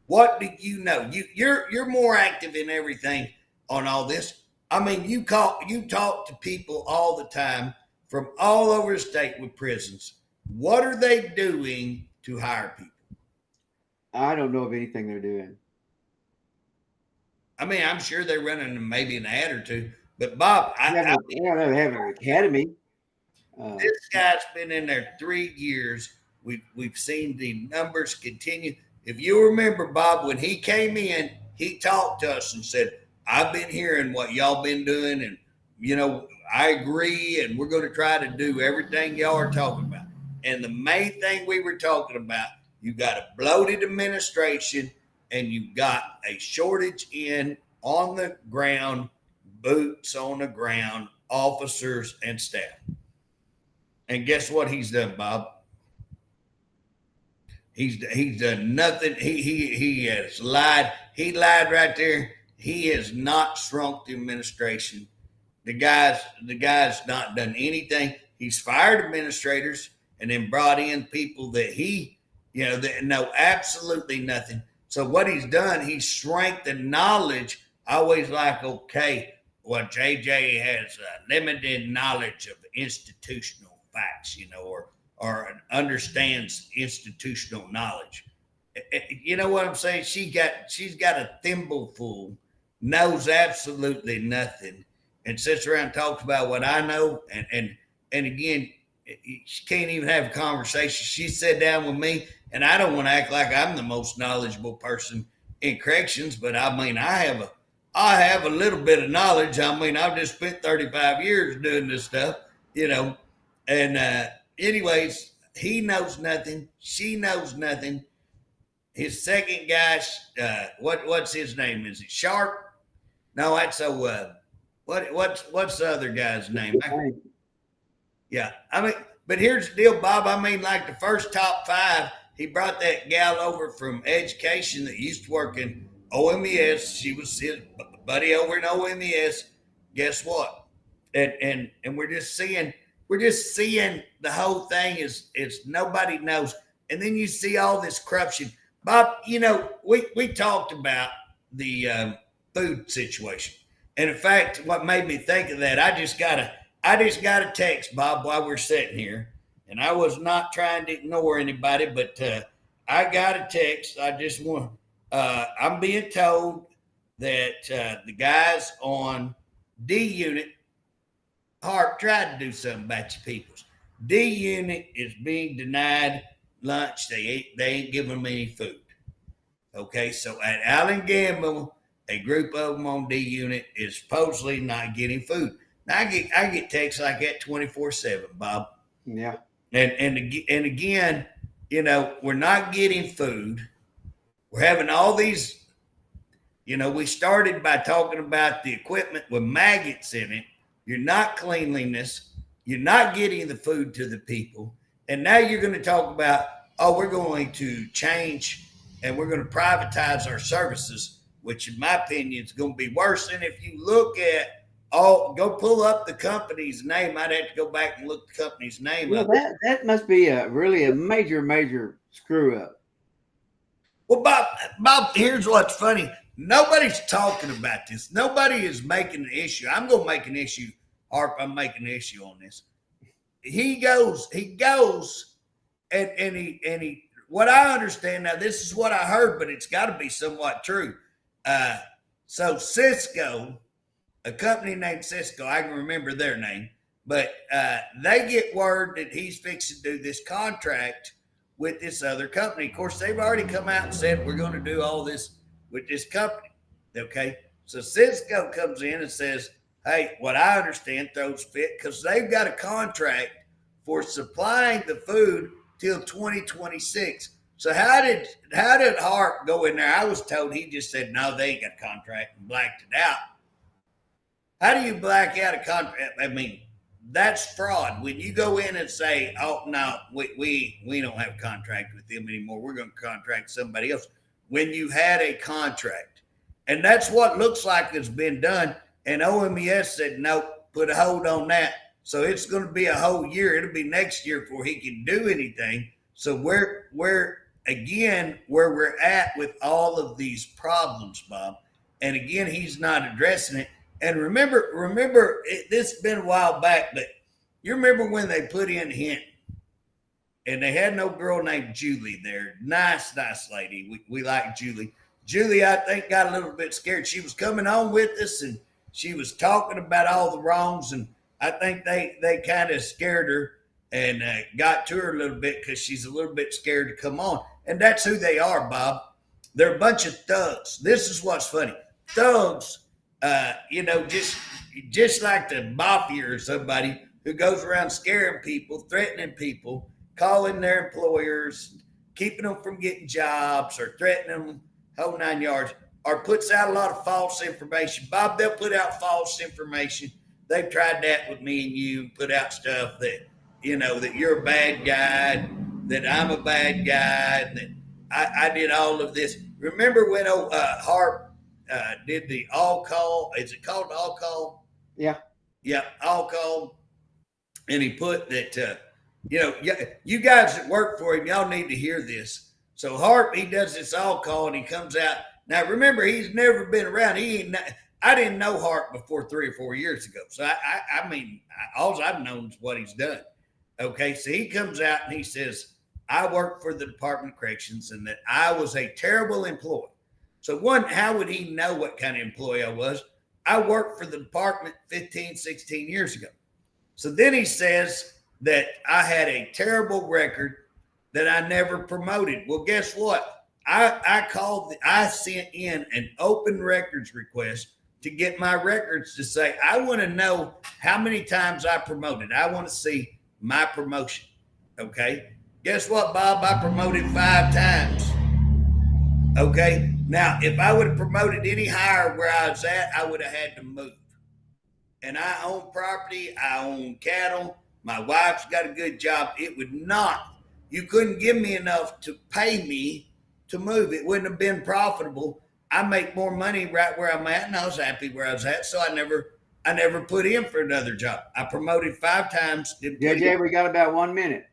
What do you know? You're more active in everything on all this. I mean, you talk to people all the time from all over the state with prisons. What are they doing to hire people? I don't know of anything they're doing. I mean, I'm sure they're running maybe an ad or two, but Bob, They have an academy. This guy's been in there 3 years. We've seen the numbers continue. If you remember, Bob, when he came in, he talked to us and said, I've been hearing what y'all been doing, and I agree, and we're going to try to do everything y'all are talking about. And the main thing we were talking about, you got a bloated administration, and you got a shortage on the ground, boots on the ground, officers and staff. And guess what he's done, Bob? He's done nothing. He has lied. He lied right there. He has not shrunk the administration. The guy's not done anything. He's fired administrators and then brought in people that that know absolutely nothing. So what he's done, he's shrank the knowledge. I always like, okay, well, JJ has limited knowledge of institutional facts, or understands institutional knowledge. You know what I'm saying? She's got a thimbleful, knows absolutely nothing, and sits around and talks about what I know. And again, she can't even have a conversation. She sat down with me, and I don't want to act like I'm the most knowledgeable person in corrections, but I mean, I have a little bit of knowledge. I mean, I've just spent 35 years doing this stuff, and anyways, he knows nothing. She knows nothing. His second guy, what's his name? Is it Sharp? No, that's what's the other guy's name? Yeah, I mean, but here's the deal, Bob. I mean, like the first top 5, he brought that gal over from education that used to work in OMES. She was his buddy over in OMES. Guess what? And we're just seeing the whole thing is nobody knows. And then you see all this corruption. Bob, we talked about the food situation. And in fact, what made me think of that, I just got a text, Bob, while we're sitting here. And I was not trying to ignore anybody, but I got a text. I'm being told that the guys on D unit, Harpe, tried to do something about your peoples. D unit is being denied lunch. They ain't giving them any food. Okay, so at Allen Gamble, a group of them on D unit is supposedly not getting food. Now I get texts like that 24/7, Bob. Yeah. And again, we're not getting food. We're having all these. We started by talking about the equipment with maggots in it. You're not cleanliness. You're not getting the food to the people. And now you're going to talk about, we're going to change and we're going to privatize our services, which in my opinion is going to be worse. And if you look at go pull up the company's name. I'd have to go back and look the company's name up. That must be really a major screw up. Well, Bob, here's what's funny. Nobody's talking about this. Nobody is making an issue. I'm going to make an issue. Harpe, I'm making an issue on this. He goes, and he, what I understand now, this is what I heard, but it's got to be somewhat true. So Cisco, a company named Cisco, I can remember their name, but they get word that he's fixing to do this contract with this other company. Of course, they've already come out and said, we're going to do all this with this company. Okay. So Cisco comes in and says, hey, what I understand throws fit because they've got a contract for supplying the food till 2026. So how did Harpe go in there? I was told he just said, no, they ain't got a contract and blacked it out. How do you black out a contract? I mean, that's fraud. When you go in and say, oh, no, we don't have a contract with them anymore. We're going to contract somebody else. When you had a contract. And that's what looks like has been done. And OMES said, no, put a hold on that. So it's going to be a whole year. It'll be next year before he can do anything. So we're again, where we're at with all of these problems, Bob. And again, he's not addressing it. And remember, this has been a while back, but you remember when they put in Hinton and they had no girl named Julie there. Nice lady. We like Julie. Julie, I think, got a little bit scared. She was coming on with us and she was talking about all the wrongs. And I think they kind of scared her and got to her a little bit because she's a little bit scared to come on. And that's who they are, Bob. They're a bunch of thugs. This is what's funny. Thugs. Just like the mafia or somebody who goes around scaring people, threatening people, calling their employers, keeping them from getting jobs or threatening them, whole 9 yards, or puts out a lot of false information. Bob, they'll put out false information. They've tried that with me and you, put out stuff that, that you're a bad guy, that I'm a bad guy, that I did all of this. Remember when Harpe did the all call? Is it called all call? Yeah. Yeah, all call. And he put that, you guys that work for him, y'all need to hear this. So Harpe, he does this all call and he comes out. Now, remember, he's never been around. I didn't know Harpe before 3 or 4 years ago. So, I mean, all I've known is what he's done. Okay, so he comes out and he says, I work for the Department of Corrections and that I was a terrible employee. So one, how would he know what kind of employee I was? I worked for the department 15, 16 years ago. So then he says that I had a terrible record that I never promoted. Well, guess what? I sent in an open records request to get my records to say, I want to know how many times I promoted. I want to see my promotion. Okay. Guess what, Bob? I promoted 5 times. Okay. Now, if I would have promoted any higher where I was at, I would have had to move. And I own property. I own cattle. My wife's got a good job. It would not, you couldn't give me enough to pay me to move. It wouldn't have been profitable. I make more money right where I'm at, and I was happy where I was at. So I never put in for another job. I promoted 5 times. JJ, we got about 1 minute.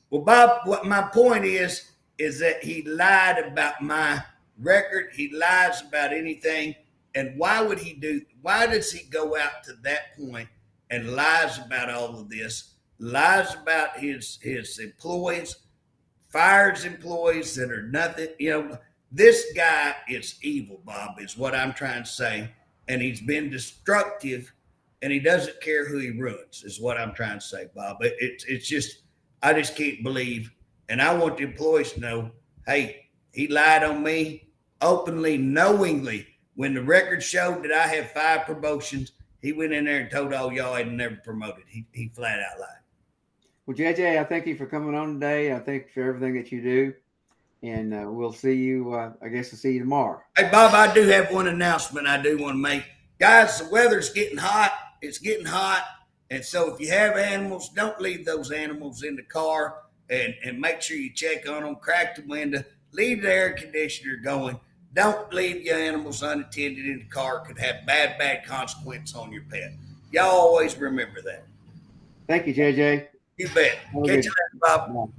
Well, Bob, what my point is that he lied about my record. He lies about anything. And why does he go out to that point and lies about all of this, lies about his employees, fires employees that are nothing. This guy is evil, Bob, is what I'm trying to say. And he's been destructive and he doesn't care who he ruins, is what I'm trying to say, Bob. It's just, I just can't believe. And I want the employees to know, hey, he lied on me openly, knowingly. When the record showed that I had 5 promotions, he went in there and told all y'all I'd never promoted. He flat out lied. Well, JJ, I thank you for coming on today. I thank you for everything that you do. And we'll see you, I guess I'll see you tomorrow. Hey, Bob, I do have one announcement I do want to make. Guys, the weather's getting hot. It's getting hot. And so if you have animals, don't leave those animals in the car and make sure you check on them, crack the window, leave the air conditioner going. Don't leave your animals unattended in the car. It could have bad consequence on your pet. Y'all always remember that. Thank you, JJ. You bet. Catch you later, Bob.